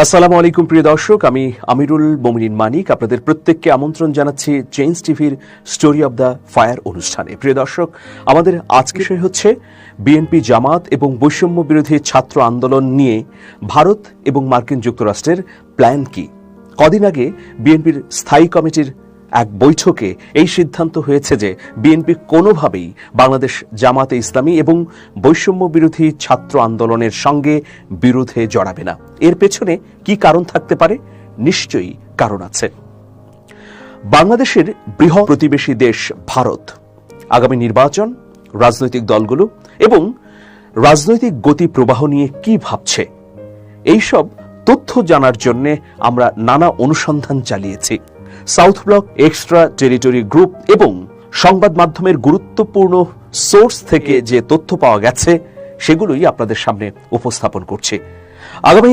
আসসালামু আলাইকুম প্রিয় দর্শক, আমি আমিরুল মোমিনিন মানিক আপনাদের প্রত্যেককে আমন্ত্রণ জানাচ্ছি চেঞ্জ টিভির স্টোরি অব দ্য ফায়ার অনুষ্ঠানে। প্রিয় দর্শক, আমাদের আজকের বিষয় হচ্ছে বিএনপি, জামাত এবং বৈষম্য বিরোধী ছাত্র আন্দোলন নিয়ে ভারত এবং মার্কিন যুক্তরাষ্ট্রের প্ল্যান কি। কদিন আগে বিএনপির স্থায়ী কমিটির এক বৈঠকে এই সিদ্ধান্ত হয়েছে যে বিএনপি কোনোভাবেই বাংলাদেশ জামাতে ইসলামী এবং বৈষম্য বিরোধী ছাত্র আন্দোলনের সঙ্গে বিরোধে জড়াবে না। এর পেছনে কি কারণ থাকতে পারে? নিশ্চয়ই কারণ আছে। বাংলাদেশের বৃহৎ প্রতিবেশী দেশ ভারত আগামী নির্বাচন, রাজনৈতিক দলগুলো এবং রাজনৈতিক গতি প্রবাহ নিয়ে কি ভাবছে, এইসব তথ্য জানার জন্য আমরা নানা অনুসন্ধান চালিয়েছি। South block, extra territory group এবং সংবাদ মাধ্যমের গুরুত্বপূর্ণ সোর্স থেকে যে তথ্য পাওয়া গেছে সেগুলোই আপনাদের সামনে উপস্থাপন করছি। আগামী